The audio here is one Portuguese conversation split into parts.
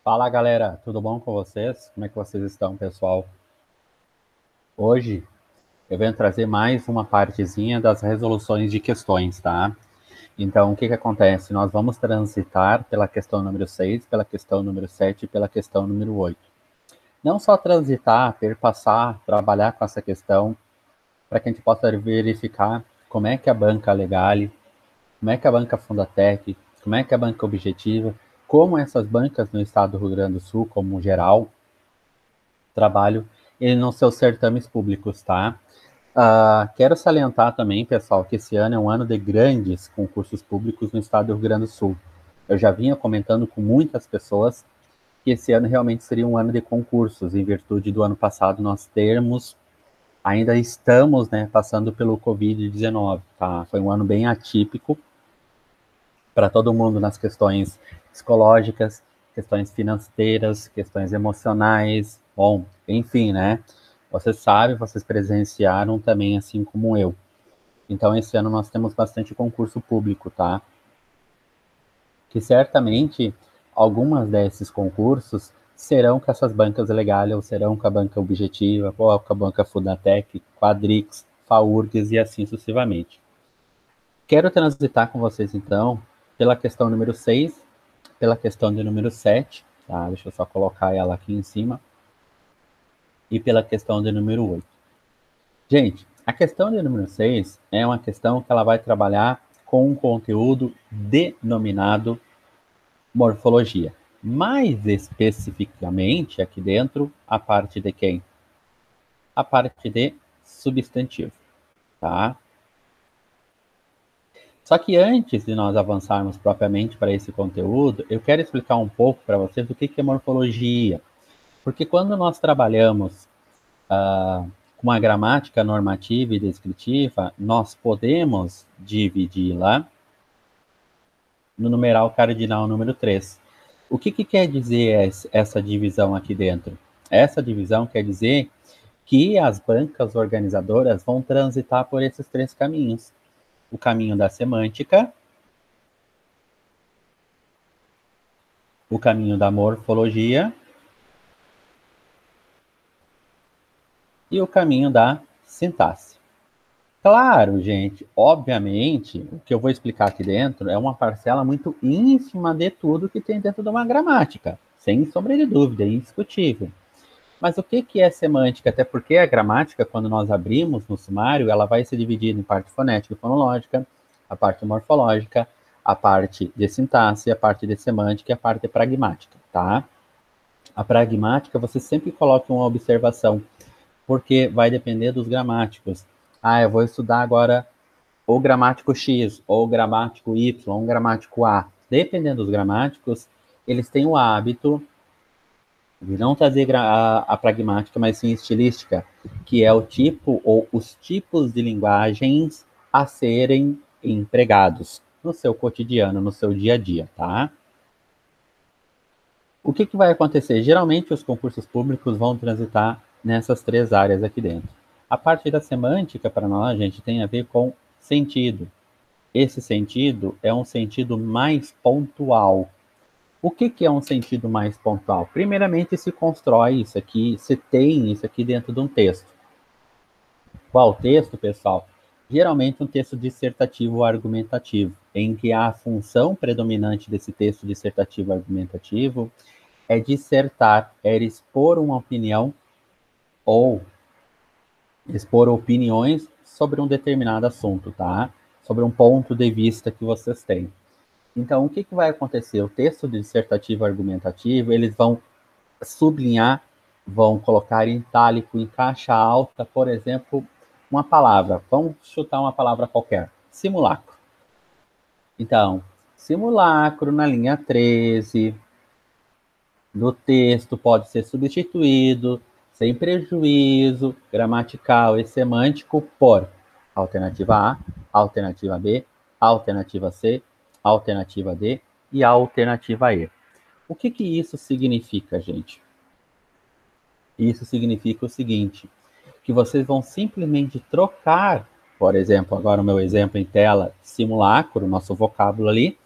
Fala galera, tudo bom com vocês? Como é que vocês estão, pessoal? Hoje eu venho trazer mais uma partezinha das resoluções de questões, tá? Então, o que que acontece? Nós vamos transitar pela questão número 6, pela questão número 7 e pela questão número 8. Não só transitar, perpassar, trabalhar com essa questão, para que a gente possa verificar como é que a banca Legale, como é que a banca Fundatec, como é que a banca Objetiva, como essas bancas no estado do Rio Grande do Sul, como geral, trabalho e nos seus certames públicos, tá? Quero salientar também, pessoal, que esse ano é um ano de grandes concursos públicos no estado do Rio Grande do Sul. Eu já vinha comentando com muitas pessoas que esse ano realmente seria um ano de concursos, em virtude do ano passado nós termos, ainda estamos, né, passando pelo Covid-19, tá? Foi um ano bem atípico para todo mundo nas questões psicológicas, questões financeiras, questões emocionais, bom, enfim, né? Vocês sabem, vocês presenciaram também, assim como eu. Então, esse ano nós temos bastante concurso público, tá? Que certamente algumas desses concursos serão com essas bancas legais, ou serão com a banca Objetiva, ou com a banca Fundatec, Quadrix, FAURGS e assim sucessivamente. Quero transitar com vocês, então, pela questão número 6, pela questão de número 7, tá? Deixa eu só colocar ela aqui em cima, e pela questão de número 8. Gente, a questão de número 6 é uma questão que ela vai trabalhar com um conteúdo denominado morfologia. Mais especificamente, aqui dentro, a parte de quem? A parte de substantivo, tá? Só que antes de nós avançarmos propriamente para esse conteúdo, eu quero explicar um pouco para vocês o que é morfologia. Porque quando nós trabalhamos com a gramática normativa e descritiva, nós podemos dividi-la no numeral cardinal número 3. O que quer dizer essa divisão aqui dentro? Essa divisão quer dizer que as bancas organizadoras vão transitar por esses três caminhos. O caminho da semântica, o caminho da morfologia e o caminho da sintaxe. Claro, gente, obviamente, o que eu vou explicar aqui dentro é uma parcela muito ínfima de tudo que tem dentro de uma gramática, sem sombra de dúvida, é indiscutível. Mas o que é semântica? Até porque a gramática, quando nós abrimos no sumário, ela vai se dividir em parte fonética e fonológica, a parte morfológica, a parte de sintaxe, a parte de semântica e a parte pragmática, tá? A pragmática, você sempre coloca uma observação, porque vai depender dos gramáticos. Eu vou estudar agora o gramático X, ou o gramático Y, ou o gramático A. Dependendo dos gramáticos, eles têm o hábito de não trazer a pragmática, mas sim estilística, que é o tipo ou os tipos de linguagens a serem empregados no seu cotidiano, no seu dia a dia, tá? O que vai acontecer? Geralmente os concursos públicos vão transitar nessas três áreas aqui dentro. A parte da semântica, para nós, gente, tem a ver com sentido. Esse sentido é um sentido mais pontual. O que é um sentido mais pontual? Primeiramente, se constrói isso aqui, se tem isso aqui dentro de um texto. Qual texto, pessoal? Geralmente um texto dissertativo ou argumentativo, em que a função predominante desse texto dissertativo argumentativo é dissertar, é expor uma opinião ou expor opiniões sobre um determinado assunto, tá? Sobre um ponto de vista que vocês têm. Então, o que vai acontecer? O texto dissertativo argumentativo, eles vão sublinhar, vão colocar em itálico, em caixa alta, por exemplo, uma palavra. Vamos chutar uma palavra qualquer. Simulacro. Então, simulacro na linha 13 do texto pode ser substituído, sem prejuízo gramatical e semântico, por alternativa A, alternativa B, alternativa C, alternativa D e alternativa E. O que isso significa, gente? Isso significa o seguinte, que vocês vão simplesmente trocar, por exemplo, agora o meu exemplo em tela, simulacro, nosso vocábulo ali,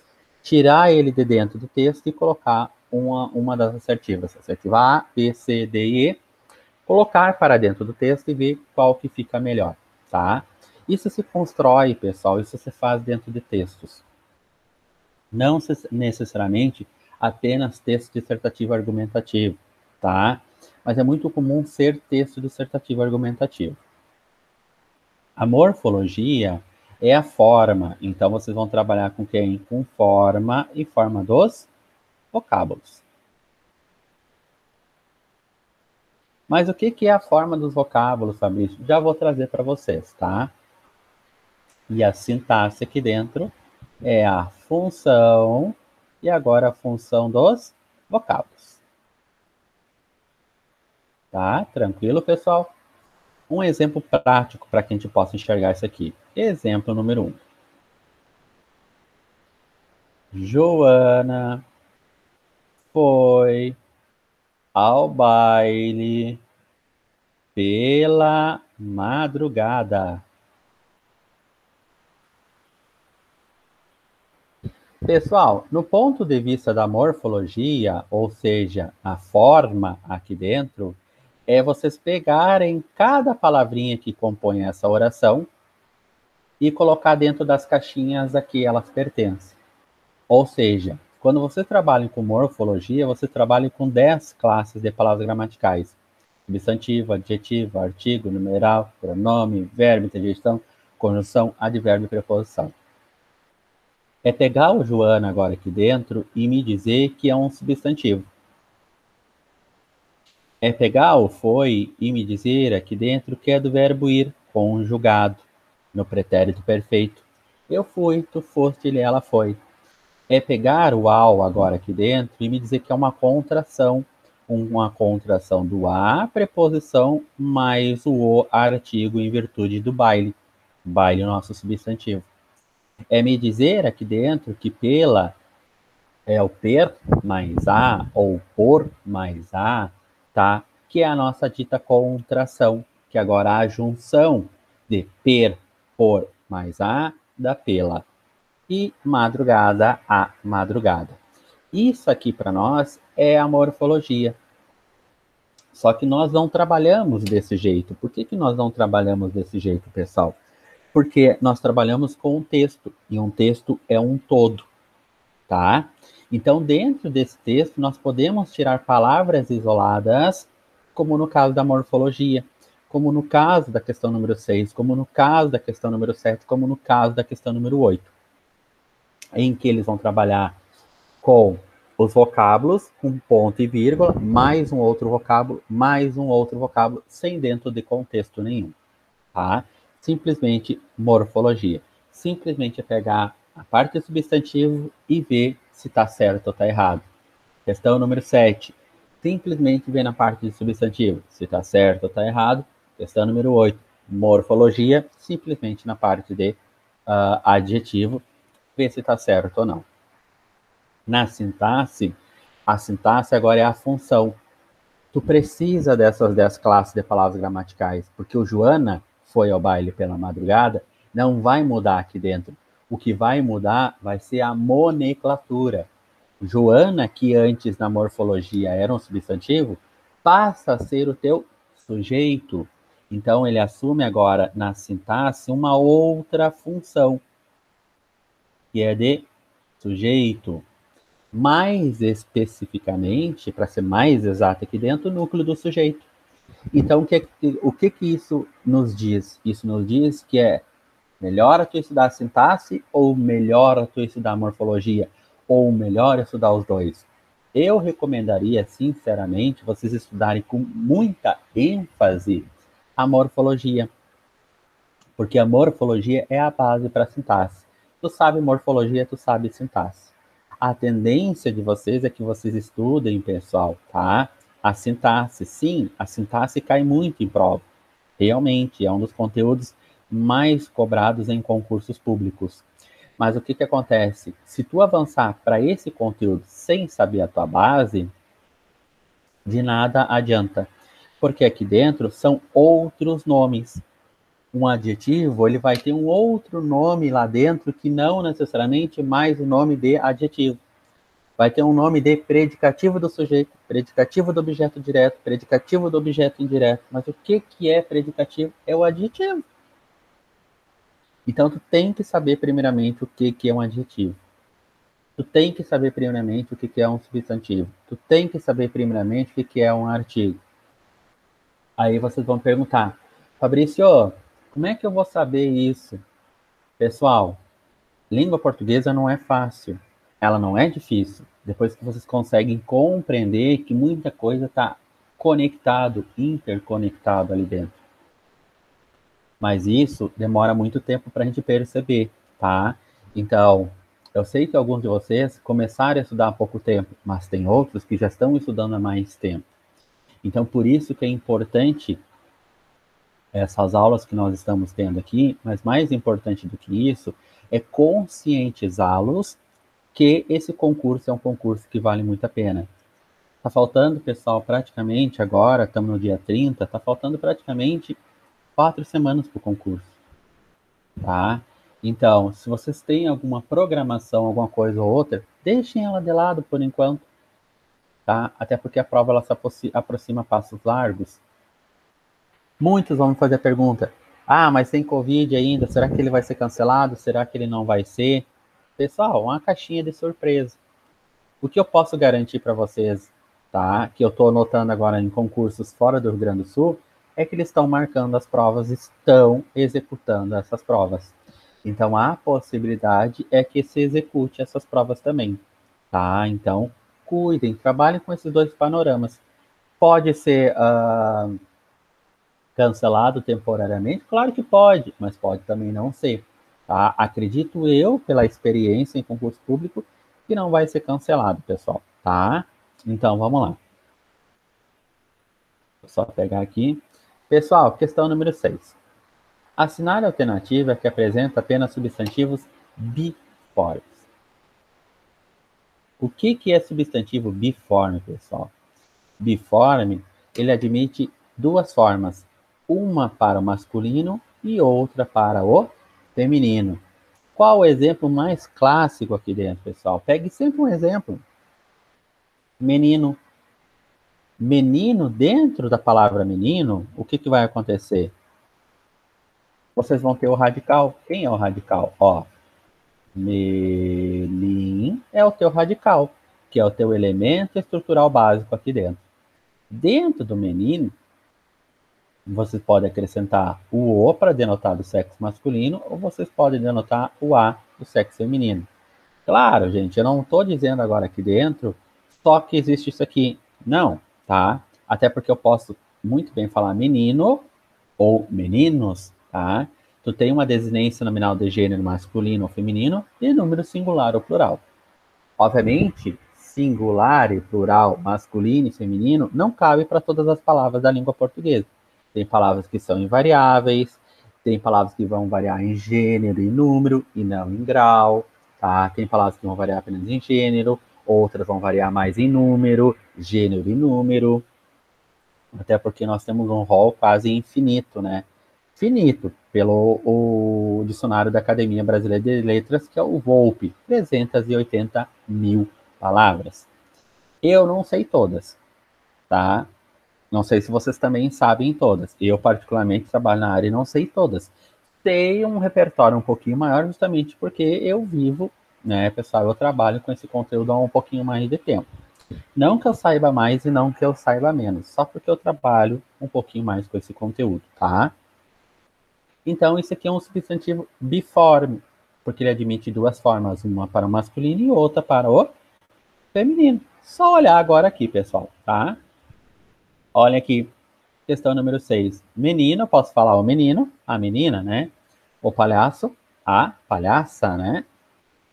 tirar ele de dentro do texto e colocar uma das assertivas. Assertiva A, B, C, D e E. Colocar para dentro do texto e ver qual que fica melhor, tá? Isso se constrói, pessoal, isso se faz dentro de textos. Não necessariamente apenas texto dissertativo argumentativo, tá? Mas é muito comum ser texto dissertativo argumentativo. A morfologia é a forma, então vocês vão trabalhar com quem? Com forma e forma dos vocábulos. Mas o que é a forma dos vocábulos, Fabrício? Já vou trazer para vocês, tá? E a sintaxe aqui dentro é a função, e agora a função dos vocábulos. Tá? Tranquilo, pessoal? Um exemplo prático para que a gente possa enxergar isso aqui. Exemplo número 1. Joana foi ao baile pela madrugada. Pessoal, no ponto de vista da morfologia, ou seja, a forma aqui dentro, é vocês pegarem cada palavrinha que compõe essa oração e colocar dentro das caixinhas a que elas pertencem. Ou seja, quando você trabalha com morfologia, você trabalha com 10 classes de palavras gramaticais. Substantivo, adjetivo, artigo, numeral, pronome, verbo, interjeição, conjunção, advérbio e preposição. É pegar o Joana agora aqui dentro e me dizer que é um substantivo. É pegar o foi e me dizer aqui dentro que é do verbo ir, conjugado, no pretérito perfeito. Eu fui, tu foste, ele, ela foi. É pegar o ao agora aqui dentro e me dizer que é uma contração do a, preposição, mais o artigo em virtude do baile. Baile, nosso substantivo. É me dizer aqui dentro que pela é o per mais a, ou por mais a, tá? Que é a nossa dita contração, que agora é a junção de per, por mais a, da pela. E madrugada, a madrugada. Isso aqui para nós é a morfologia. Só que nós não trabalhamos desse jeito. Por que nós não trabalhamos desse jeito, pessoal? Porque nós trabalhamos com um texto, e um texto é um todo, tá? Então, dentro desse texto, nós podemos tirar palavras isoladas, como no caso da morfologia, como no caso da questão número 6, como no caso da questão número 7, como no caso da questão número 8, em que eles vão trabalhar com os vocábulos, com ponto e vírgula, mais um outro vocábulo, sem dentro de contexto nenhum, tá? Simplesmente morfologia. Simplesmente é pegar a parte do substantivo e ver se está certo ou está errado. Questão número 7. Simplesmente ver na parte de substantivo se está certo ou está errado. Questão número 8. Morfologia. Simplesmente na parte de adjetivo, ver se está certo ou não. Na sintaxe, a sintaxe agora é a função. Tu precisa dessas 10 classes de palavras gramaticais, porque o Joana foi ao baile pela madrugada, não vai mudar aqui dentro. O que vai mudar vai ser a nomenclatura. Joana, que antes na morfologia era um substantivo, passa a ser o teu sujeito. Então, ele assume agora na sintaxe uma outra função, que é de sujeito. Mais especificamente, para ser mais exato aqui dentro, o núcleo do sujeito. Então, o que isso nos diz? Isso nos diz que é melhor tu estudar a sintaxe ou melhor tu estudar a morfologia? Ou melhor estudar os dois? Eu recomendaria, sinceramente, vocês estudarem com muita ênfase a morfologia. Porque a morfologia é a base para a sintaxe. Tu sabe morfologia, tu sabe sintaxe. A tendência de vocês é que vocês estudem, pessoal, tá? A sintaxe, sim, a sintaxe cai muito em prova. Realmente, é um dos conteúdos mais cobrados em concursos públicos. Mas o que acontece? Se tu avançar para esse conteúdo sem saber a tua base, de nada adianta. Porque aqui dentro são outros nomes. Um adjetivo, ele vai ter um outro nome lá dentro que não necessariamente mais o nome de adjetivo. Vai ter um nome de predicativo do sujeito, predicativo do objeto direto, predicativo do objeto indireto. Mas o que é predicativo? É o adjetivo. Então, tu tem que saber primeiramente o que é um adjetivo. Tu tem que saber primeiramente o que é um substantivo. Tu tem que saber primeiramente o que é um artigo. Aí vocês vão perguntar, Fabrício, como é que eu vou saber isso? Pessoal, língua portuguesa não é fácil. Ela não é difícil. Depois que vocês conseguem compreender que muita coisa está conectado, interconectado ali dentro. Mas isso demora muito tempo para a gente perceber, tá? Então, eu sei que alguns de vocês começaram a estudar há pouco tempo, mas tem outros que já estão estudando há mais tempo. Então, por isso que é importante essas aulas que nós estamos tendo aqui, mas mais importante do que isso é conscientizá-los que esse concurso é um concurso que vale muito a pena. Tá faltando, pessoal, praticamente agora, estamos no dia 30, tá faltando praticamente 4 semanas para o concurso, tá? Então, se vocês têm alguma programação, alguma coisa ou outra, deixem ela de lado por enquanto, tá? Até porque a prova ela se aproxima a passos largos. Muitos vão me fazer a pergunta: ah, mas tem Covid ainda, será que ele vai ser cancelado? Será que ele não vai ser? Pessoal, uma caixinha de surpresa. O que eu posso garantir para vocês, tá? Que eu estou anotando agora em concursos fora do Rio Grande do Sul, é que eles estão marcando as provas, estão executando essas provas. Então, a possibilidade é que se execute essas provas também, tá? Então, cuidem, trabalhem com esses dois panoramas. Pode ser cancelado temporariamente? Claro que pode, mas pode também não ser. Tá? Acredito eu, pela experiência em concurso público, que não vai ser cancelado, pessoal. Tá? Então, vamos lá. Vou só pegar aqui. Pessoal, questão número 6. Assinale a alternativa que apresenta apenas substantivos biformes. O que é substantivo biforme, pessoal? Biforme, ele admite duas formas, uma para o masculino e outra para o feminino. Qual o exemplo mais clássico aqui dentro, pessoal? Pegue sempre um exemplo. Menino. Menino, dentro da palavra menino, o que vai acontecer? Vocês vão ter o radical. Quem é o radical? Ó, menin é o teu radical, que é o teu elemento estrutural básico aqui dentro. Dentro do menino, vocês podem acrescentar o O para denotar do sexo masculino, ou vocês podem denotar o A do sexo feminino. Claro, gente, eu não estou dizendo agora aqui dentro só que existe isso aqui. Não, tá? Até porque eu posso muito bem falar menino ou meninos, tá? Tu tem uma desinência nominal de gênero masculino ou feminino e número singular ou plural. Obviamente, singular e plural, masculino e feminino, não cabe para todas as palavras da língua portuguesa. Tem palavras que são invariáveis, tem palavras que vão variar em gênero e número e não em grau, tá? Tem palavras que vão variar apenas em gênero, outras vão variar mais em número, gênero e número, até porque nós temos um rol quase infinito, né? Finito, pelo o dicionário da Academia Brasileira de Letras, que é o VOLPE, 380 mil palavras. Eu não sei todas, tá? Não sei se vocês também sabem todas. Eu, particularmente, trabalho na área e não sei todas. Sei um repertório um pouquinho maior, justamente porque eu vivo, né, pessoal, eu trabalho com esse conteúdo há um pouquinho mais de tempo. Não que eu saiba mais e não que eu saiba menos, só porque eu trabalho um pouquinho mais com esse conteúdo, tá? Então, isso aqui é um substantivo biforme, porque ele admite duas formas, uma para o masculino e outra para o feminino. Só olhar agora aqui, pessoal, tá? Olha aqui, questão número 6. Menino, posso falar o menino, a menina, né? O palhaço, a palhaça, né?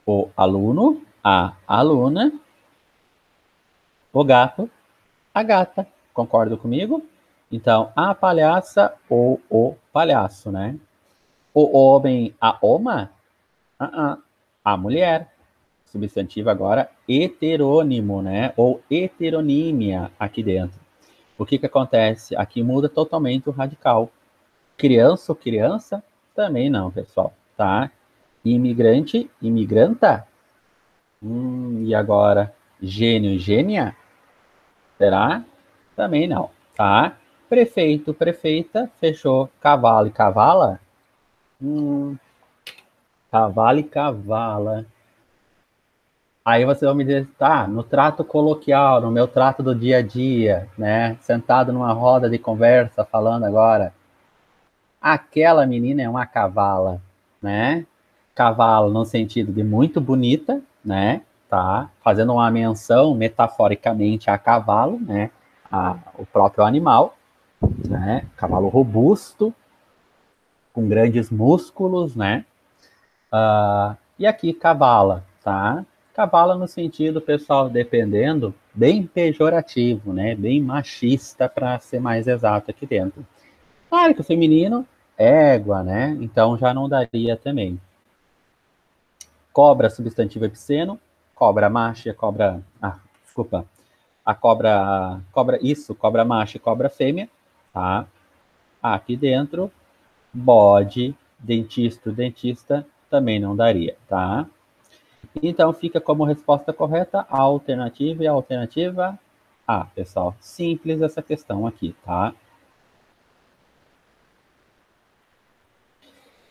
O aluno, a aluna. O gato, a gata. Concorda comigo? Então, a palhaça ou o palhaço, né? O homem, a oma, a mulher. Substantivo agora heterônimo, né? Ou heteronímia aqui dentro. O que acontece? Aqui muda totalmente o radical. Criança ou criança? Também não, pessoal, tá? Imigrante, imigranta? E agora? Gênio e gênia? Será? Também não, tá? Prefeito, prefeita, fechou. Cavalo e cavala? Cavalo e cavala. Aí você vai me dizer, tá, no trato coloquial, no meu trato do dia a dia, né? Sentado numa roda de conversa, falando agora, aquela menina é uma cavala, né? Cavalo no sentido de muito bonita, né? Tá? Fazendo uma menção metaforicamente a cavalo, né? O próprio animal, né? Cavalo robusto, com grandes músculos, né? E aqui, cavala, tá? Cavala no sentido, pessoal, dependendo, bem pejorativo, né? Bem machista, para ser mais exato aqui dentro. Claro que o feminino, égua, né? Então já não daria também. Cobra, substantivo epiceno. Cobra macho, cobra... desculpa. A cobra... Isso, cobra macho e cobra fêmea, tá? Aqui dentro, bode, dentista, dentista, também não daria, tá? Então fica como resposta correta a alternativa e a alternativa A, pessoal. Simples essa questão aqui, tá?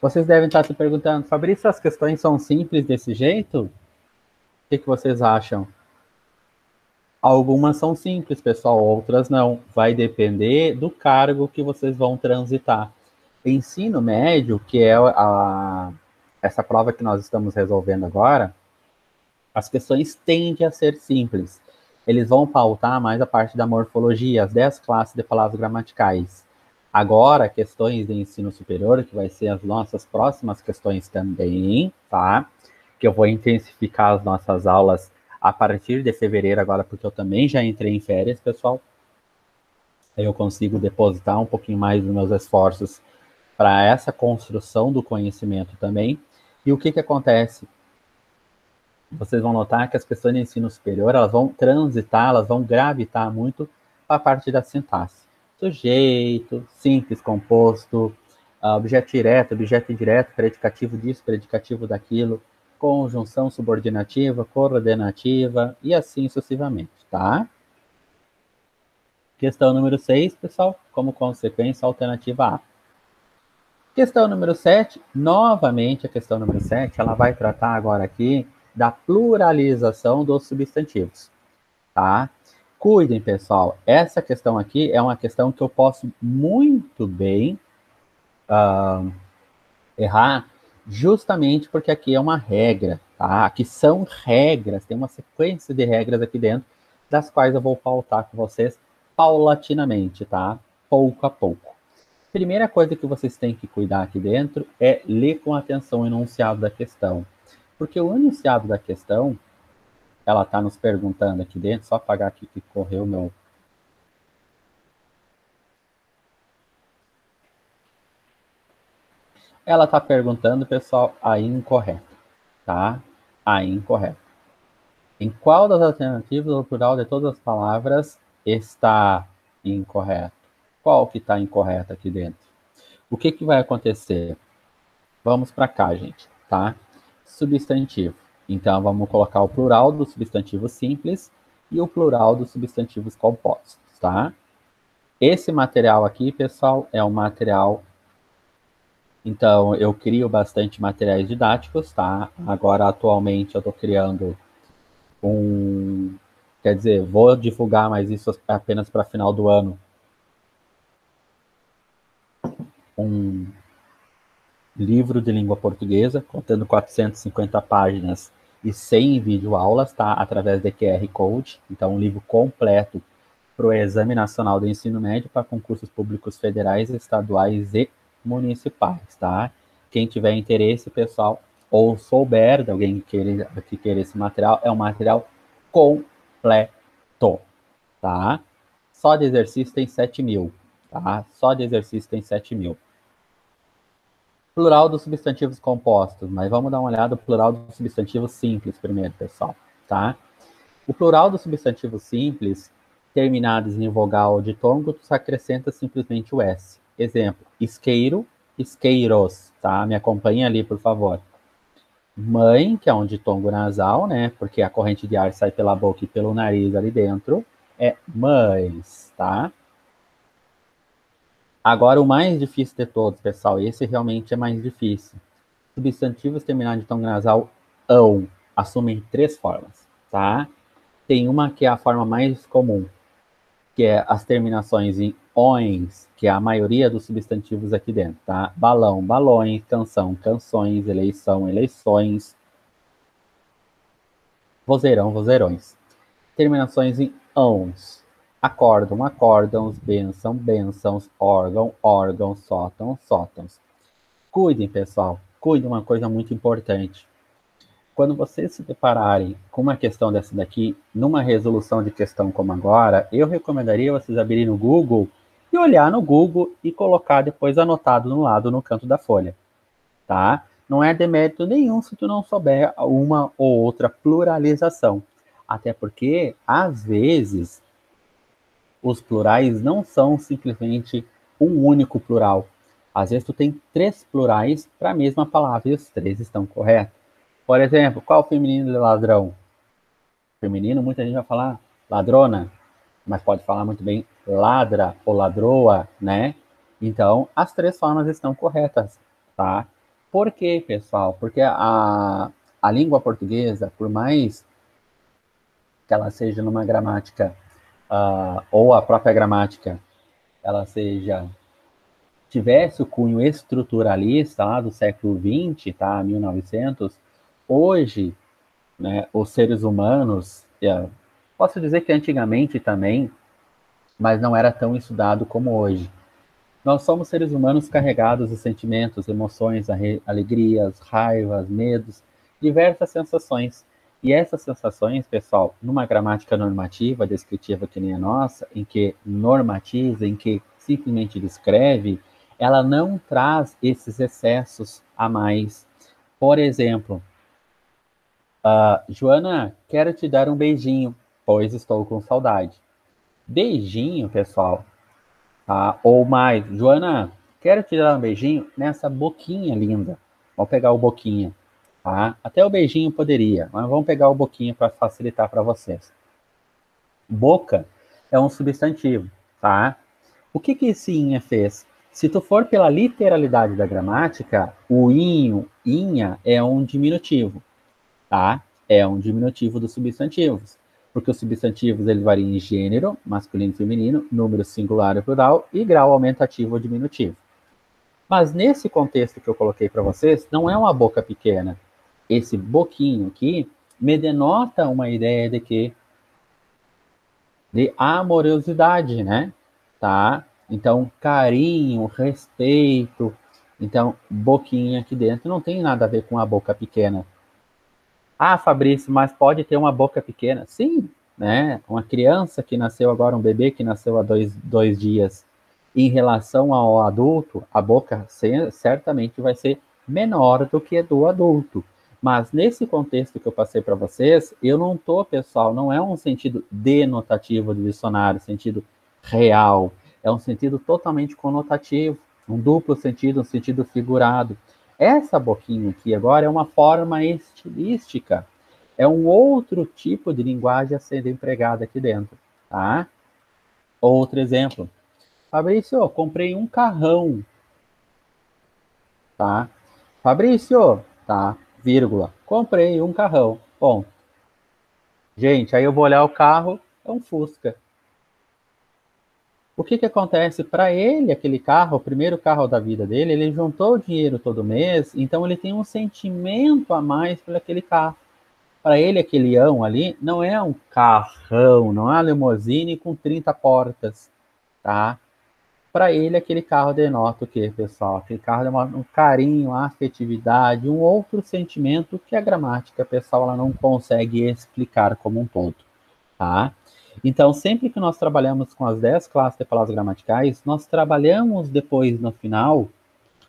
Vocês devem estar se perguntando, Fabrício, as questões são simples desse jeito? O que vocês acham? Algumas são simples, pessoal, outras não. Vai depender do cargo que vocês vão transitar. Ensino médio, que é essa prova que nós estamos resolvendo agora, as questões tendem a ser simples. Eles vão pautar mais a parte da morfologia, as 10 classes de palavras gramaticais. Agora, questões de ensino superior, que vai ser as nossas próximas questões também, tá? Que eu vou intensificar as nossas aulas a partir de fevereiro agora, porque eu também já entrei em férias, pessoal. Aí eu consigo depositar um pouquinho mais dos meus esforços para essa construção do conhecimento também. E o que acontece? Vocês vão notar que as questões de ensino superior, elas vão transitar, elas vão gravitar muito para a parte da sintaxe. Sujeito, simples, composto, objeto direto, objeto indireto, predicativo disso, predicativo daquilo, conjunção subordinativa, coordenativa e assim sucessivamente, tá? Questão número 6, pessoal, como consequência, alternativa A. Questão número 7, novamente a questão número 7, ela vai tratar agora aqui da pluralização dos substantivos, tá? Cuidem, pessoal, essa questão aqui é uma questão que eu posso muito bem errar, justamente porque aqui é uma regra, tá? Aqui são regras, tem uma sequência de regras aqui dentro, das quais eu vou pautar com vocês paulatinamente, tá? Pouco a pouco. Primeira coisa que vocês têm que cuidar aqui dentro é ler com atenção o enunciado da questão. Porque o enunciado da questão, ela está nos perguntando aqui dentro, só apagar aqui que correu meu... Ela está perguntando, pessoal, a incorreta, tá? A incorreta. Em qual das alternativas o plural de todas as palavras está incorreto? Qual que está incorreta aqui dentro? O que vai acontecer? Vamos para cá, gente, tá? Substantivo. Então, vamos colocar o plural do substantivo simples e o plural dos substantivos compostos, tá? Esse material aqui, pessoal, é um material... Então, eu crio bastante materiais didáticos, tá? Agora, atualmente, eu estou criando Quer dizer, vou divulgar, mas isso apenas para final do ano. Um livro de língua portuguesa, contendo 450 páginas e 100 videoaulas, tá? Através de QR Code. Então, um livro completo para o Exame Nacional do Ensino Médio para concursos públicos federais, estaduais e municipais, tá? Quem tiver interesse, pessoal, ou souber de alguém que queira esse material, é um material completo, tá? Só de exercício tem 7 mil, tá? Só de exercício tem 7 mil. Plural dos substantivos compostos, mas vamos dar uma olhada no plural dos substantivos simples primeiro, pessoal, tá? O plural dos substantivos simples, terminados em vogal ditongo, tu acrescenta simplesmente o S. Exemplo, isqueiro, isqueiros, tá? Me acompanha ali, por favor. Mãe, que é um ditongo nasal, né? Porque a corrente de ar sai pela boca e pelo nariz ali dentro. É mães, tá? Agora, o mais difícil de todos, pessoal, esse realmente é mais difícil. Substantivos terminados de tom nasal, ão, assumem três formas, tá? Tem uma que é a forma mais comum, que é as terminações em ões, que é a maioria dos substantivos aqui dentro, tá? Balão, balões, canção, canções, eleição, eleições, vozeirão, vozeirões. Terminações em ãos. Acórdão, acórdãos, bênção, bênçãos, órgão, órgãos, sótão, sótãos. Cuidem, pessoal. Cuidem, uma coisa muito importante. Quando vocês se depararem com uma questão dessa daqui, numa resolução de questão como agora, eu recomendaria vocês abrirem no Google e olhar no Google e colocar depois anotado no lado, no canto da folha, tá? Não é demérito nenhum se tu não souber uma ou outra pluralização. Até porque, às vezes, os plurais não são simplesmente um único plural. Às vezes tu tem três plurais para a mesma palavra e os três estão corretos. Por exemplo, qual é o feminino de ladrão? Feminino, muita gente vai falar ladrona, mas pode falar muito bem ladra ou ladroa, né? Então, as três formas estão corretas, tá? Por quê, pessoal? Porque a língua portuguesa, por mais que ela seja numa gramática, ou a própria gramática, ela tivesse o cunho estruturalista lá do século XX, tá? 1900, hoje, né, os seres humanos, posso dizer que antigamente também, mas não era tão estudado como hoje. Nós somos seres humanos carregados de sentimentos, emoções, alegrias, raivas, medos, diversas sensações. E essas sensações, pessoal, numa gramática normativa, descritiva que nem a nossa, em que normatiza, em que simplesmente descreve, ela não traz esses excessos a mais. Por exemplo, Joana, quero te dar um beijinho, pois estou com saudade. Beijinho, pessoal, tá? Ou mais, Joana, quero te dar um beijinho nessa boquinha linda. Vamos pegar o boquinha, tá? Até o beijinho poderia, mas vamos pegar o boquinha para facilitar para vocês. Boca é um substantivo, tá? O que esse inha fez? Se tu for pela literalidade da gramática, o inho, inha, é um diminutivo, tá? É um diminutivo dos substantivos, porque os substantivos eles variam em gênero, masculino e feminino, número singular e plural e grau aumentativo ou diminutivo. Mas nesse contexto que eu coloquei para vocês, não é uma boca pequena. Esse boquinho aqui me denota uma ideia de amorosidade, né? Tá? Então, carinho, respeito. Então, boquinha aqui dentro não tem nada a ver com a boca pequena. Ah, Fabrício, mas pode ter uma boca pequena? Sim, né? Uma criança que nasceu agora, um bebê que nasceu há dois dias, em relação ao adulto, a boca certamente vai ser menor do que a do adulto. Mas nesse contexto que eu passei para vocês, eu não estou, pessoal, não é um sentido denotativo do dicionário, sentido real. É um sentido totalmente conotativo, um duplo sentido, um sentido figurado. Essa boquinha aqui agora é uma forma estilística. É um outro tipo de linguagem a ser empregada aqui dentro, tá? Outro exemplo. Fabrício, comprei um carrão, tá? Fabrício, tá? Vírgula. Comprei um carrão. Bom, gente, aí eu vou olhar o carro, é um Fusca. O que acontece para ele, aquele carro, o primeiro carro da vida dele, ele juntou o dinheiro todo mês, então ele tem um sentimento a mais por aquele carro. Para ele, aquele ão ali não é um carrão, não é uma limousine com 30 portas, tá? Para ele, aquele carro denota o quê, pessoal? Aquele carro denota um carinho, afetividade, um outro sentimento que a gramática, pessoal, ela não consegue explicar como um todo, tá? Então, sempre que nós trabalhamos com as 10 classes de palavras gramaticais, nós trabalhamos depois, no final,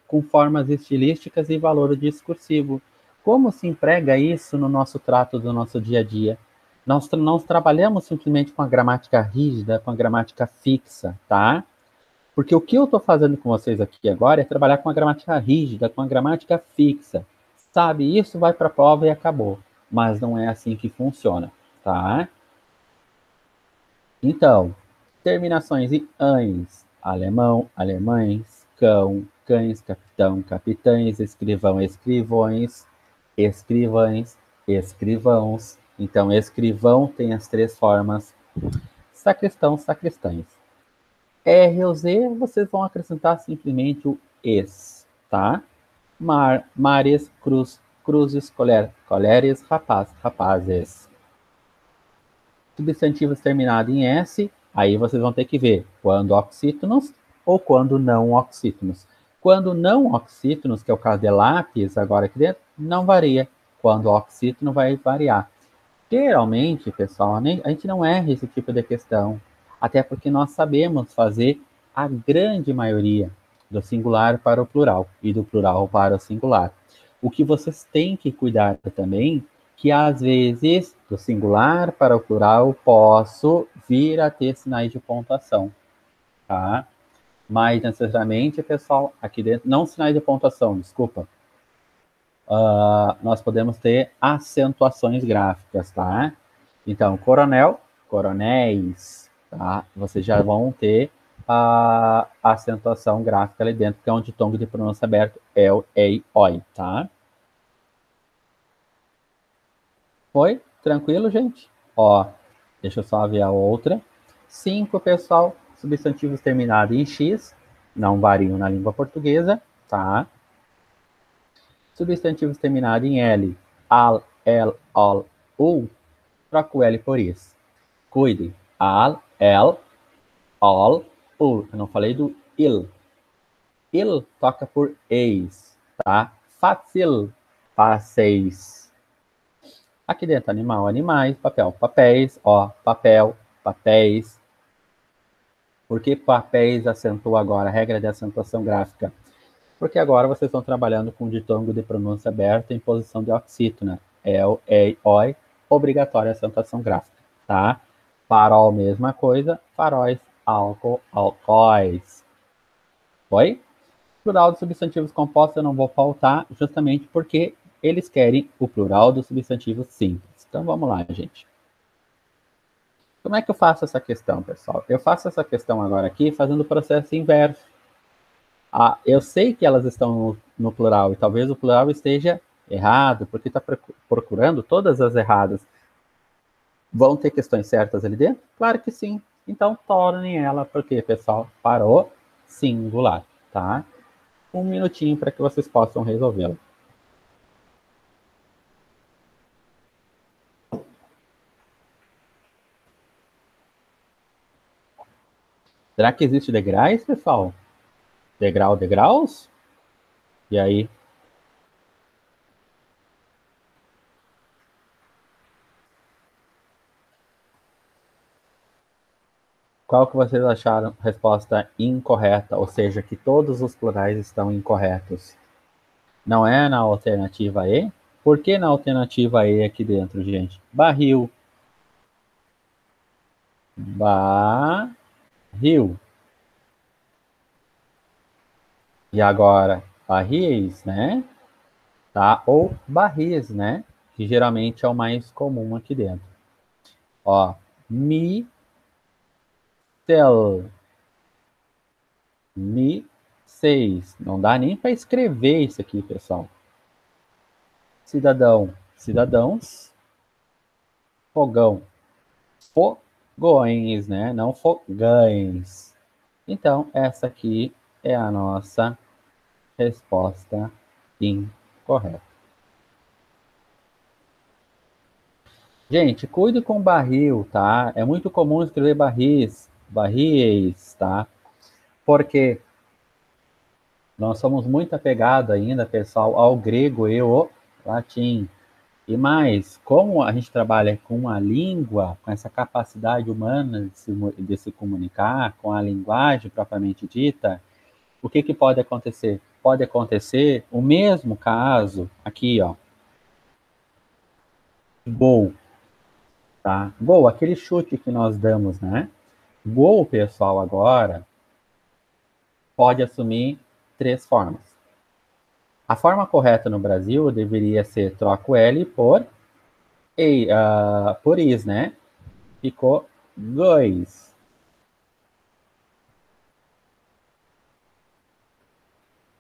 com formas estilísticas e valor discursivo. Como se emprega isso no nosso trato do nosso dia a dia? Nós não trabalhamos simplesmente com a gramática rígida, com a gramática fixa, tá? Porque o que eu estou fazendo com vocês aqui agora é trabalhar com a gramática rígida, com a gramática fixa. Sabe, isso vai para a prova e acabou. Mas não é assim que funciona, tá? Então, terminações em ães, alemão, alemães, cão, cães, capitão, capitães, escrivão, escrivões, escrivães, escrivãos. Então, escrivão tem as três formas: sacristão, sacristães. R ou Z, vocês vão acrescentar simplesmente o es, tá? Mar, mares, cruz, cruzes, colher, coleres, rapaz, rapazes. Substantivos terminados em S, aí vocês vão ter que ver quando oxítonos ou quando não oxítonos. Quando não oxítonos, que é o caso de lápis, agora aqui dentro, não varia. Quando oxítono vai variar. Geralmente, pessoal, a gente não erra esse tipo de questão, até porque nós sabemos fazer a grande maioria do singular para o plural e do plural para o singular. O que vocês têm que cuidar também, que às vezes do singular para o plural posso vir a ter sinais de pontuação, tá? Mas necessariamente, pessoal, aqui dentro, não sinais de pontuação, desculpa, nós podemos ter acentuações gráficas, tá? Então, coronel, coronéis, tá? Vocês já vão ter a acentuação gráfica ali dentro, que é um ditongo de pronúncia aberto, el, ei, oi, tá? Foi? Tranquilo, gente? Ó, deixa eu só ver a outra. 5, pessoal, substantivos terminados em X, não variam na língua portuguesa, tá? Substantivos terminados em L, al, el, ol, u, troca o L por is. Cuide. Al, el, ol, u. Eu não falei do il. Il toca por eis, tá? Fácil, fáceis. Aqui dentro, animal, animais, papel, papéis, ó, papel, papéis. Por que papéis acentua agora? A regra de acentuação gráfica. Porque agora vocês estão trabalhando com ditongo de pronúncia aberta em posição de oxítona. El, ei, oi, obrigatória acentuação gráfica, tá? Farol, mesma coisa. Faróis, álcool, alcoóis. Foi? Plural dos substantivos compostos eu não vou faltar, justamente porque eles querem o plural dos substantivos simples. Então vamos lá, gente. Como é que eu faço essa questão, pessoal? Eu faço essa questão agora aqui fazendo o processo inverso. Eu sei que elas estão no plural, e talvez o plural esteja errado, porque está procurando todas as erradas. Vão ter questões certas ali dentro? Claro que sim. Então, tornem ela, porque, pessoal, para o singular, tá? Um minutinho para que vocês possam resolvê-la. Será que existe degraus, pessoal? Degrau, degraus? E aí? Qual que vocês acharam a resposta incorreta? Ou seja, que todos os plurais estão incorretos. Não é na alternativa E? Por que na alternativa E aqui dentro, gente? Barril. Barril. E agora, barris, né? Tá? Ou barris, né? Que geralmente é o mais comum aqui dentro. Ó, mi, tel, mi, 6. Não dá nem para escrever isso aqui, pessoal. Cidadão, cidadãos. Fogão, fogões, né? Não fogães. Então, essa aqui é a nossa resposta incorreta. Gente, cuide com barril, tá? É muito comum escrever barris, barris, tá? Porque nós somos muito apegados ainda, pessoal, ao grego e ao latim. E mais, como a gente trabalha com a língua, com essa capacidade humana de se comunicar, com a linguagem propriamente dita, o que pode acontecer? Pode acontecer o mesmo caso aqui, ó. Gol, tá? Gol, aquele chute que nós damos, né? Gol, pessoal, agora pode assumir três formas. A forma correta no Brasil deveria ser troca o L por is, né? Ficou góis.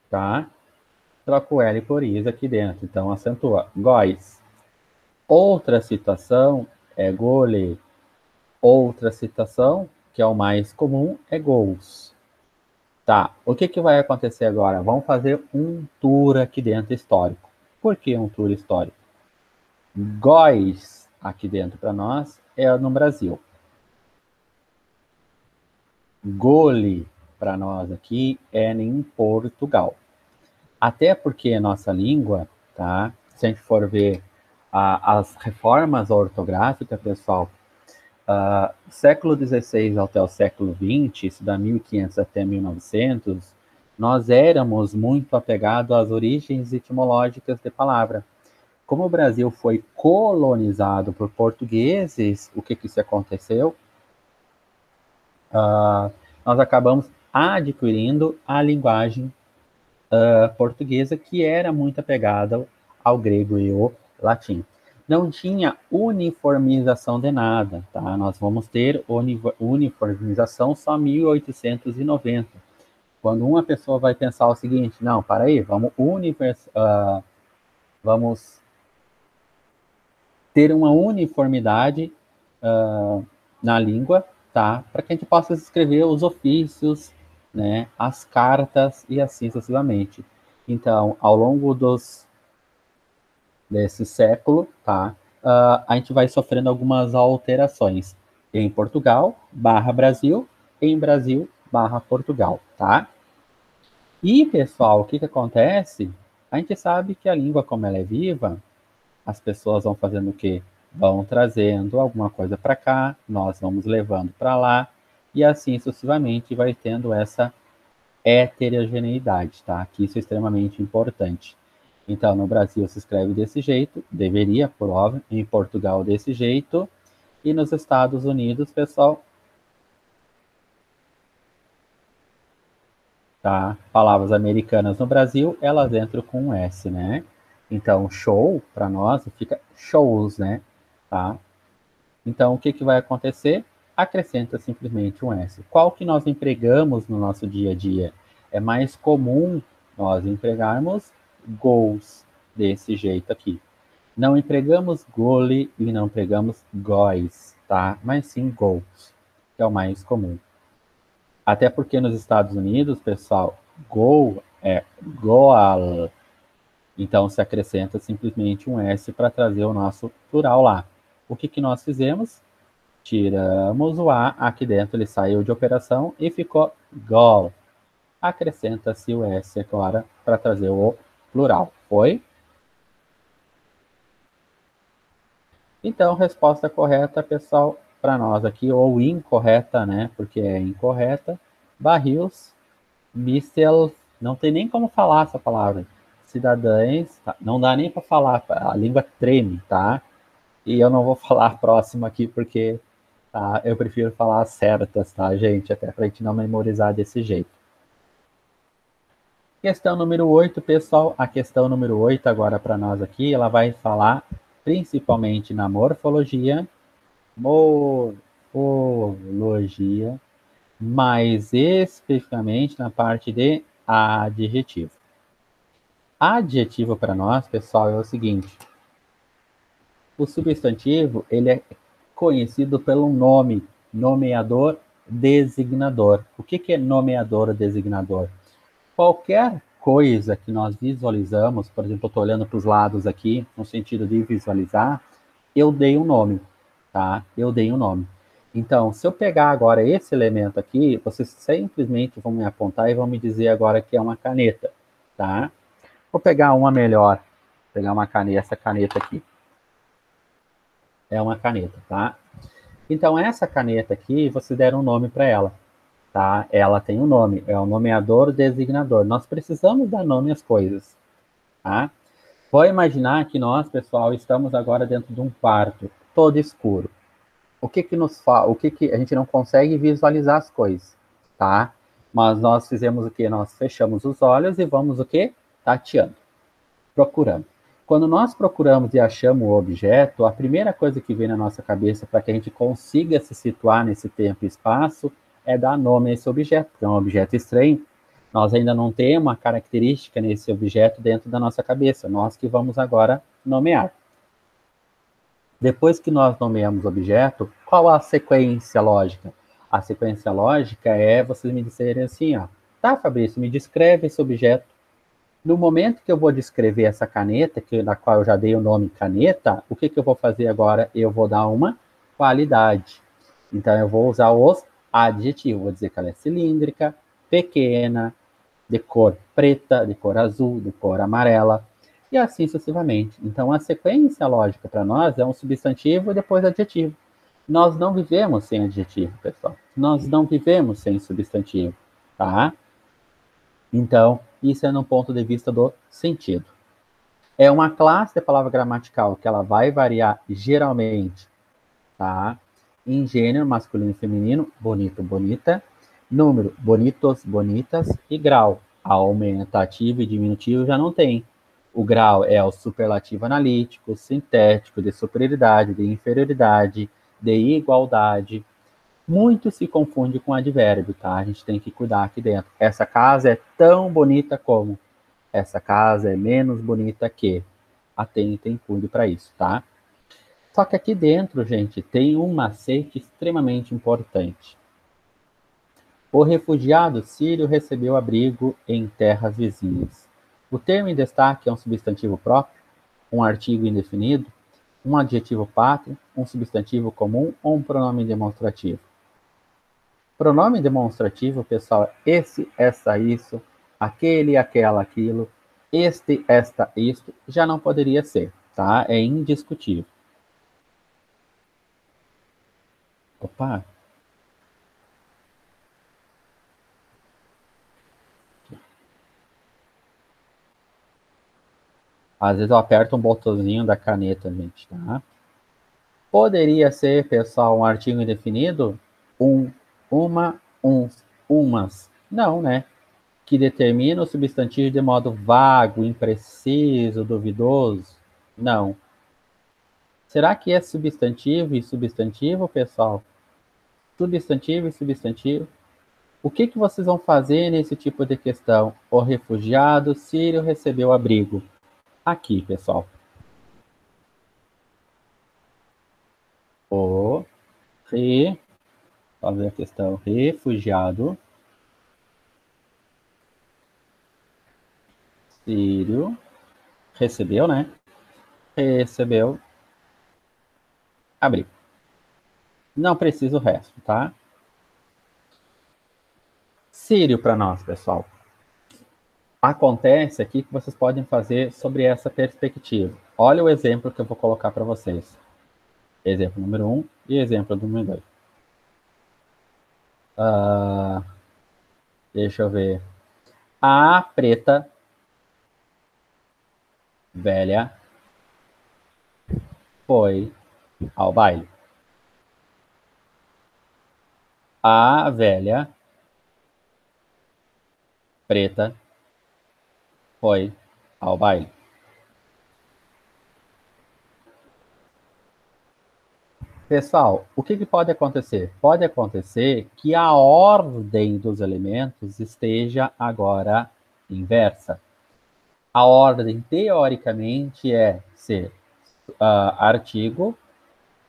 Tá? Troca o L por is aqui dentro. Então, acentua. Góis. Outra situação é gole. Outra situação, que é o mais comum, é gols. Tá, o que, que vai acontecer agora? Vamos fazer um tour aqui dentro histórico. Por que um tour histórico? Góis, aqui dentro para nós, é no Brasil. Gole, para nós aqui, é em Portugal. Até porque nossa língua, tá? Se a gente for ver as reformas ortográficas, pessoal, século XVI até o século XX, isso da 1500 até 1900, nós éramos muito apegados às origens etimológicas de palavra. Como o Brasil foi colonizado por portugueses, o que que isso aconteceu? Nós acabamos adquirindo a linguagem portuguesa, que era muito apegada ao grego e ao latim. Não tinha uniformização de nada, tá? Nós vamos ter uniformização só em 1890. Quando uma pessoa vai pensar o seguinte, não, para aí, vamos ter uma uniformidade na língua, tá? Para que a gente possa escrever os ofícios, né? As cartas e assim sucessivamente. Então, ao longo desse século, tá? A gente vai sofrendo algumas alterações em Portugal barra Brasil, em Brasil barra Portugal, tá? E, pessoal, o que que acontece? A gente sabe que a língua, como ela é viva, as pessoas vão fazendo o quê? Vão trazendo alguma coisa para cá, nós vamos levando para lá, e assim sucessivamente vai tendo essa heterogeneidade, tá? Que isso é extremamente importante. Então, no Brasil se escreve desse jeito, deveria, por óbvio, em Portugal desse jeito, e nos Estados Unidos, pessoal, tá? Palavras americanas no Brasil, elas entram com um S, né? Então, show, para nós, fica shows, né? Tá? Então, o que, que vai acontecer? Acrescenta simplesmente um S. Qual que nós empregamos no nosso dia a dia? É mais comum nós empregarmos goals desse jeito aqui. Não empregamos gole e não empregamos góis, tá? Mas sim goals, que é o mais comum. Até porque nos Estados Unidos, pessoal, goal é goal. Então se acrescenta simplesmente um S para trazer o nosso plural lá. O que, que nós fizemos? Tiramos o A, aqui dentro ele saiu de operação e ficou goal. Acrescenta-se o S agora para trazer o plural. Foi? Então, resposta correta, pessoal, para nós aqui, ou incorreta, né? Porque é incorreta. Barris, Bissell, não tem nem como falar essa palavra. Cidadães, tá? Não dá nem para falar, a língua treme, tá? E eu não vou falar a próxima aqui porque tá, eu prefiro falar as certas, tá, gente? Até para a gente não memorizar desse jeito. Questão número 8, pessoal. A questão número 8 agora para nós aqui, ela vai falar principalmente na morfologia, mais especificamente na parte de adjetivo. Adjetivo para nós, pessoal, é o seguinte. O substantivo, ele é conhecido pelo nome, nomeador, designador. O que que é nomeador ou designador? Qualquer coisa que nós visualizamos, por exemplo, eu estou olhando para os lados aqui, no sentido de visualizar, eu dei um nome, tá? Eu dei um nome. Então, se eu pegar agora esse elemento aqui, vocês simplesmente vão me apontar e vão me dizer agora que é uma caneta, tá? Vou pegar uma melhor, vou pegar uma caneta, essa caneta aqui. É uma caneta, tá? Então, essa caneta aqui, vocês deram um nome para ela, tá? Ela tem um nome, é o nomeador designador. Nós precisamos dar nome às coisas, tá? Vou imaginar que nós, pessoal, estamos agora dentro de um quarto todo escuro. O que que nos o que que a gente não consegue visualizar as coisas, tá? Mas nós fizemos o que? Nós fechamos os olhos e vamos o quê? Tateando. procurando. Quando nós procuramos e achamos o objeto, a primeira coisa que vem na nossa cabeça para que a gente consiga se situar nesse tempo e espaço é dar nome a esse objeto, que é um objeto estranho. Nós ainda não temos uma característica nesse objeto dentro da nossa cabeça, nós que vamos agora nomear. Depois que nós nomeamos o objeto, qual a sequência lógica? A sequência lógica é vocês me dizerem assim, ó, tá, Fabrício, me descreve esse objeto. No momento que eu vou descrever essa caneta, na qual eu já dei o nome caneta, o que eu vou fazer agora? Eu vou dar uma qualidade. Então, eu vou usar os adjetivos. Vou dizer que ela é cilíndrica, pequena, de cor preta, de cor azul, de cor amarela, e assim sucessivamente. Então, a sequência lógica para nós é um substantivo e depois adjetivo. Nós não vivemos sem adjetivo, pessoal. Nós não vivemos sem substantivo, tá? Então, isso é no ponto de vista do sentido. É uma classe de palavra gramatical que ela vai variar geralmente, tá? Em gênero, masculino e feminino, bonito, bonita. Número, bonitos, bonitas. E grau, aumentativo e diminutivo já não tem. O grau é o superlativo analítico, sintético, de superioridade, de inferioridade, de igualdade. Muito se confunde com advérbio, tá? A gente tem que cuidar aqui dentro. Essa casa é tão bonita como. Essa casa é menos bonita que. Atentem, cuide para isso, tá? Só que aqui dentro, gente, tem um macete extremamente importante. O refugiado sírio recebeu abrigo em terras vizinhas. O termo em destaque é um substantivo próprio, um artigo indefinido, um adjetivo pátrio, um substantivo comum ou um pronome demonstrativo. Pronome demonstrativo, pessoal, esse, essa, isso, aquele, aquela, aquilo, este, esta, isto, já não poderia ser, tá? É indiscutível. Opa! Às vezes eu aperto um botãozinho da caneta, gente, tá? Poderia ser, pessoal, um artigo indefinido? Um, uma, uns, umas. Não, né? Que determina o substantivo de modo vago, impreciso, duvidoso? Não. Será que é substantivo e substantivo, pessoal? Substantivo e substantivo? O que vocês vão fazer nesse tipo de questão? O refugiado sírio recebeu abrigo. Aqui, pessoal. O re, fazer a questão refugiado sírio recebeu, né? Recebeu abrigo. Não precisa o resto, tá? Sírio para nós, pessoal. Acontece aqui que vocês podem fazer sobre essa perspectiva. Olha o exemplo que eu vou colocar para vocês. Exemplo número 1 e exemplo número 2. Deixa eu ver. A preta, velha, foi ao baile. A velha, preta, foi ao baile. Pessoal, o que pode acontecer? Pode acontecer que a ordem dos elementos esteja agora inversa. A ordem, teoricamente, é ser artigo,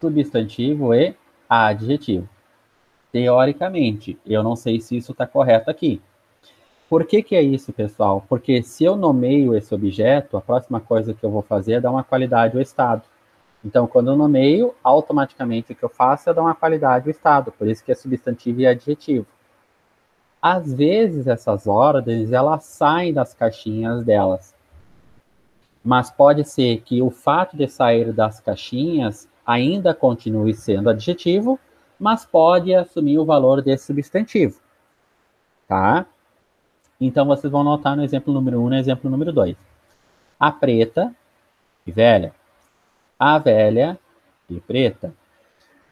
substantivo e adjetivo. Teoricamente, eu não sei se isso está correto aqui. Por que é isso, pessoal? Porque se eu nomeio esse objeto, a próxima coisa que eu vou fazer é dar uma qualidade ao estado. Então, quando eu nomeio, automaticamente o que eu faço é dar uma qualidade ao estado. Por isso que é substantivo e adjetivo. Às vezes, essas ordens, elas saem das caixinhas delas. Mas pode ser que o fato de sair das caixinhas ainda continue sendo adjetivo, mas pode assumir o valor desse substantivo. Tá? Então, vocês vão notar no exemplo número 1 e no exemplo número 2. A preta e velha. A velha e preta.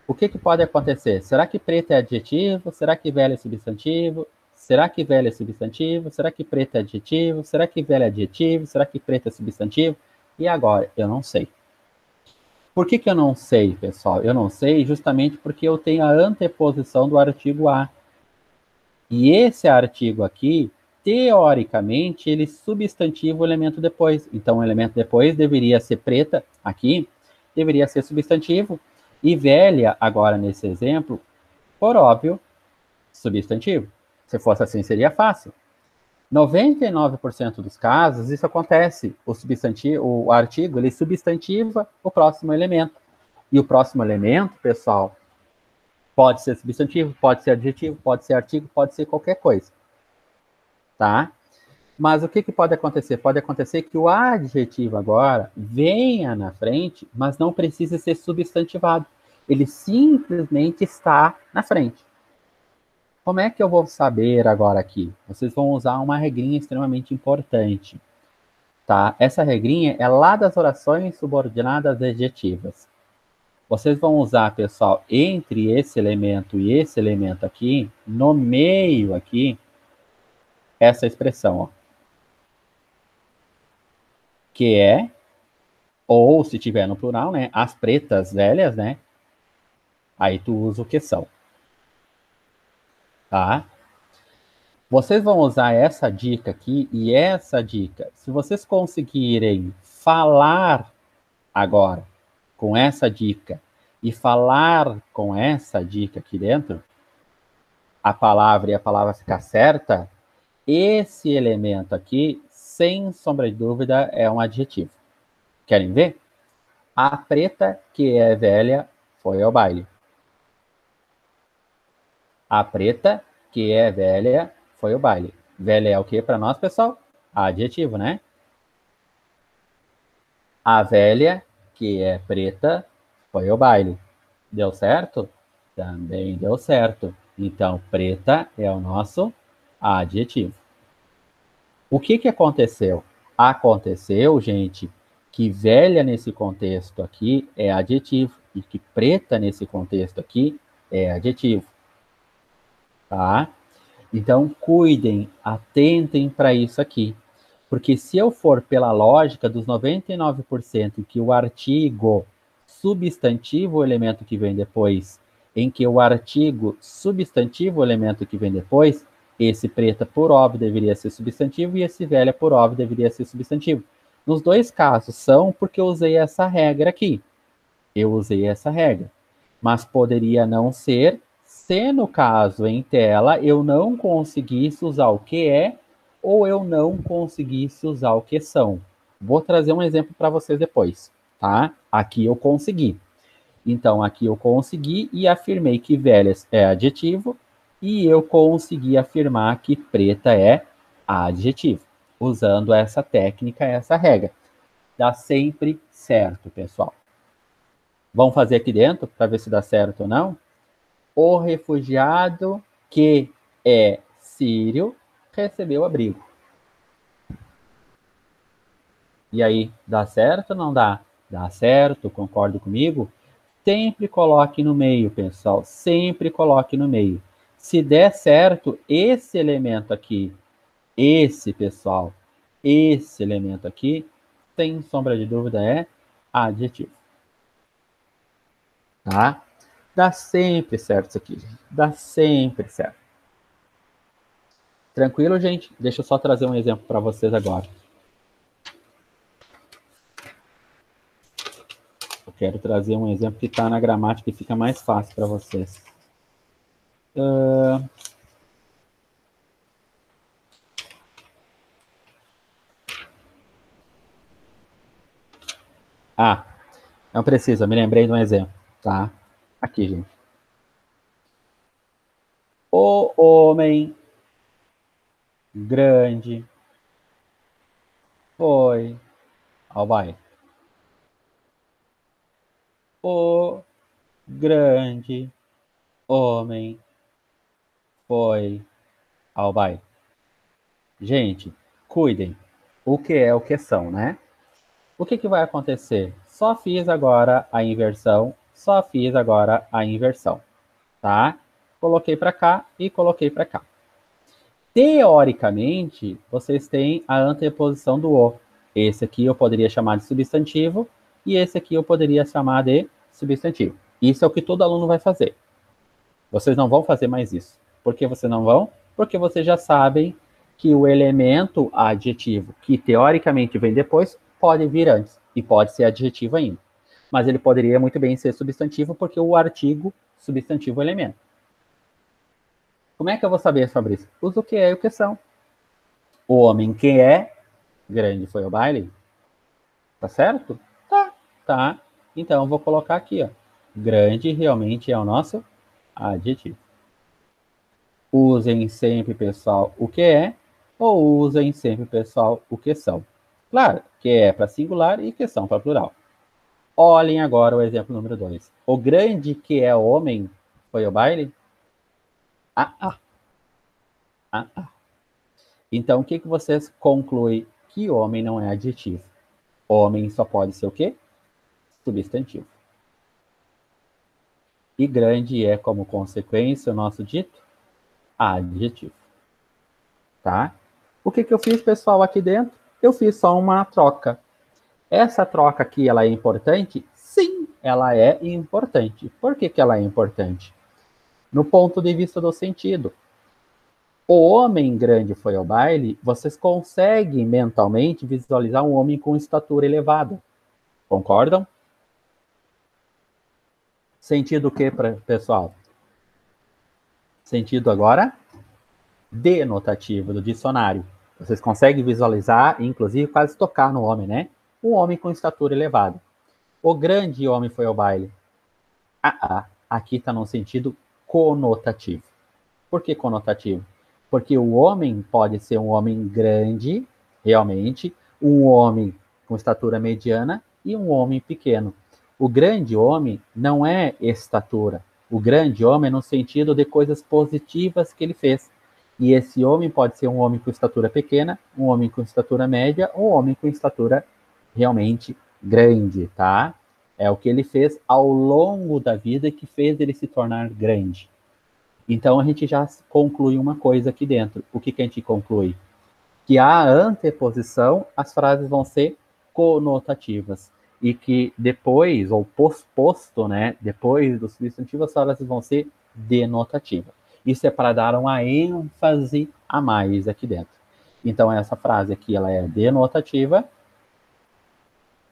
O que pode acontecer? Será que preta é adjetivo? Será que velha é substantivo? Será que velha é substantivo? Será que preta é adjetivo? Será que velha é adjetivo? Será que preta é substantivo? E agora? Eu não sei. Por que eu não sei, pessoal? Eu não sei justamente porque eu tenho a anteposição do artigo A. E esse artigo aqui, teoricamente, ele substantiva o elemento depois. Então, o elemento depois deveria ser preta, aqui, deveria ser substantivo. E velha, agora nesse exemplo, por óbvio, substantivo. Se fosse assim, seria fácil. 99% dos casos, isso acontece. O substantivo, o artigo, ele substantiva o próximo elemento. E o próximo elemento, pessoal, pode ser substantivo, pode ser adjetivo, pode ser artigo, pode ser qualquer coisa. Tá? Mas o que pode acontecer? Pode acontecer que o adjetivo agora venha na frente, mas não precisa ser substantivado. Ele simplesmente está na frente. Como é que eu vou saber agora aqui? Vocês vão usar uma regrinha extremamente importante. Tá? Essa regrinha é lá das orações subordinadas adjetivas. Vocês vão usar, pessoal, entre esse elemento e esse elemento aqui, no meio aqui, essa expressão, ó. Que é, ou se tiver no plural, né? As pretas velhas, né? Aí tu usa o que são. Tá? Vocês vão usar essa dica aqui e essa dica. Se vocês conseguirem falar agora com essa dica e falar com essa dica aqui dentro, a palavra e a palavra ficar certa, esse elemento aqui, sem sombra de dúvida, é um adjetivo. Querem ver? A preta, que é velha, foi ao baile. A preta, que é velha, foi ao baile. Velha é o que para nós, pessoal? Adjetivo, né? A velha, que é preta, foi ao baile. Deu certo? Também deu certo. Então, preta é o nosso adjetivo. O que aconteceu? Aconteceu, gente, que velha nesse contexto aqui é adjetivo e que preta nesse contexto aqui é adjetivo. Tá? Então, cuidem, atentem para isso aqui. Porque se eu for pela lógica dos 99% em que o artigo substantivo o elemento que vem depois, em que o artigo substantivo o elemento que vem depois, esse preta por óbvio deveria ser substantivo e esse velha por óbvio deveria ser substantivo. Nos dois casos são porque eu usei essa regra aqui. Eu usei essa regra. Mas poderia não ser se no caso em tela eu não conseguisse usar o que é ou eu não conseguisse usar o que são. Vou trazer um exemplo para vocês depois, tá? Aqui eu consegui. Então, aqui eu consegui e afirmei que velhas é adjetivo e eu consegui afirmar que preta é adjetivo, usando essa técnica, essa regra. Dá sempre certo, pessoal. Vamos fazer aqui dentro para ver se dá certo ou não. O refugiado que é sírio recebeu abrigo. E aí, dá certo ou não dá? Dá certo, concordo comigo? Sempre coloque no meio, pessoal. Sempre coloque no meio. Se der certo, esse elemento aqui, esse, pessoal, esse elemento aqui, sem sombra de dúvida, é adjetivo. Tá? Dá sempre certo isso aqui. Dá sempre certo. Tranquilo, gente? Deixa eu só trazer um exemplo para vocês agora. Eu quero trazer um exemplo que está na gramática e fica mais fácil para vocês. Não precisa, me lembrei de um exemplo, tá? Aqui, gente. O homem grande foi ao baile. O grande homem foi ao baile. Gente, cuidem. O que é o que são, né? O que vai acontecer? Só fiz agora a inversão, tá? Coloquei para cá e coloquei para cá. teoricamente, vocês têm a anteposição do o. Esse aqui eu poderia chamar de substantivo e esse aqui eu poderia chamar de substantivo. Isso é o que todo aluno vai fazer. Vocês não vão fazer mais isso. Por que vocês não vão? Porque vocês já sabem que o elemento adjetivo, que teoricamente vem depois, pode vir antes e pode ser adjetivo ainda. Mas ele poderia muito bem ser substantivo porque o artigo substantivo é elemento. Como é que eu vou saber sobre isso? Uso o que é e o que são. O homem que é grande foi ao baile? Tá certo? Tá. Então eu vou colocar aqui, ó. Grande realmente é o nosso adjetivo. Usem sempre, pessoal, o que é, ou usem sempre, pessoal, o que são. Claro, que é para singular e que são para plural. Olhem agora o exemplo número 2. O grande que é homem foi ao baile? Então, o que vocês concluem? Que homem não é adjetivo. Homem só pode ser o quê? Substantivo. E grande é, como consequência, o nosso dito adjetivo. Tá? O que eu fiz, pessoal, aqui dentro? Eu fiz só uma troca. Essa troca aqui, ela é importante? Sim, ela é importante. Por que ela é importante? No ponto de vista do sentido. O homem grande foi ao baile, vocês conseguem mentalmente visualizar um homem com estatura elevada. Concordam? Sentido o que, pessoal? Sentido agora denotativo do dicionário. Vocês conseguem visualizar, inclusive quase tocar no homem, né? Um homem com estatura elevada. O grande homem foi ao baile. Aqui está no sentido conotativo. Por que conotativo? Porque o homem pode ser um homem grande, realmente, um homem com estatura mediana e um homem pequeno. O grande homem não é estatura. O grande homem é no sentido de coisas positivas que ele fez. E esse homem pode ser um homem com estatura pequena, um homem com estatura média ou um homem com estatura realmente grande, tá? É o que ele fez ao longo da vida que fez ele se tornar grande. Então, a gente já conclui uma coisa aqui dentro. O que a gente conclui? Que a anteposição, as frases vão ser conotativas. E que depois, ou posto, né? Depois do substantivo, as frases vão ser denotativas. Isso é para dar uma ênfase a mais aqui dentro. Então, essa frase aqui, ela é denotativa.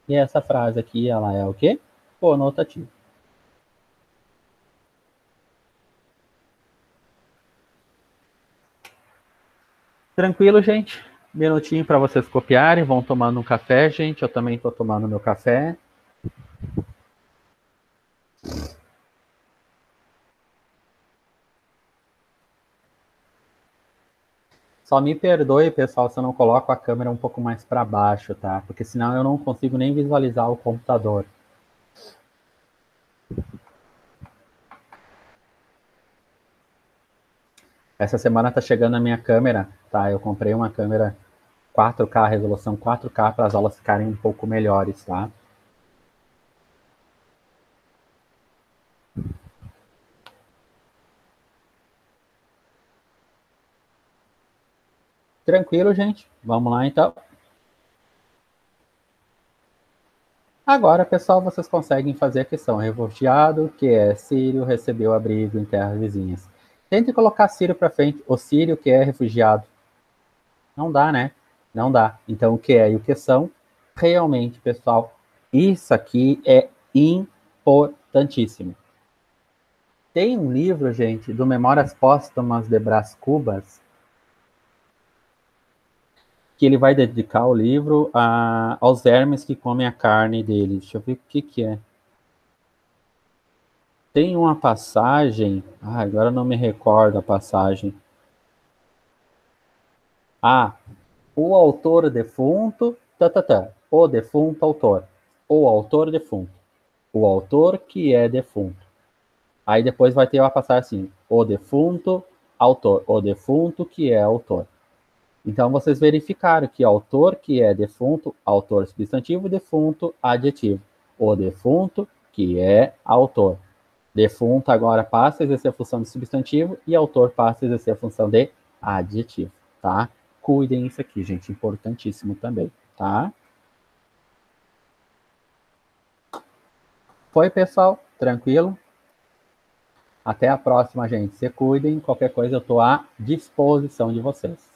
E essa frase aqui, ela é o quê? Conotativa. Tranquilo, gente? Minutinho para vocês copiarem. Vão tomando um café, gente. Eu também estou tomando meu café. Só me perdoe, pessoal, se eu não coloco a câmera um pouco mais para baixo, tá? Porque senão eu não consigo nem visualizar o computador. Essa semana tá chegando a minha câmera, tá? Eu comprei uma câmera 4K, resolução 4K, para as aulas ficarem um pouco melhores, tá? Tranquilo, gente? Vamos lá, então. Agora, pessoal, vocês conseguem fazer a questão. Refugiado, que é sírio, recebeu abrigo em terras vizinhas. Tente colocar sírio para frente. O sírio, que é refugiado. Não dá, né? Não dá. Então, o que é e o que são? Realmente, pessoal, isso aqui é importantíssimo. Tem um livro, gente, do Memórias Póstumas de Brás Cubas, que ele vai dedicar o livro aos vermes que comem a carne dele. Deixa eu ver o que é. Tem uma passagem... agora não me recordo a passagem. O autor defunto... O defunto autor. O autor defunto. O autor que é defunto. Aí depois vai ter uma passagem assim. O defunto autor. O defunto que é autor. Então, vocês verificaram que autor que é defunto, autor substantivo, defunto, adjetivo. O defunto que é autor. Defunto agora passa a exercer a função de substantivo e autor passa a exercer a função de Adjetivo, tá? Cuidem isso aqui, gente, importantíssimo também, tá? Foi, pessoal? Tranquilo? Até a próxima, gente. Se cuidem. Qualquer coisa, eu estou à disposição de vocês.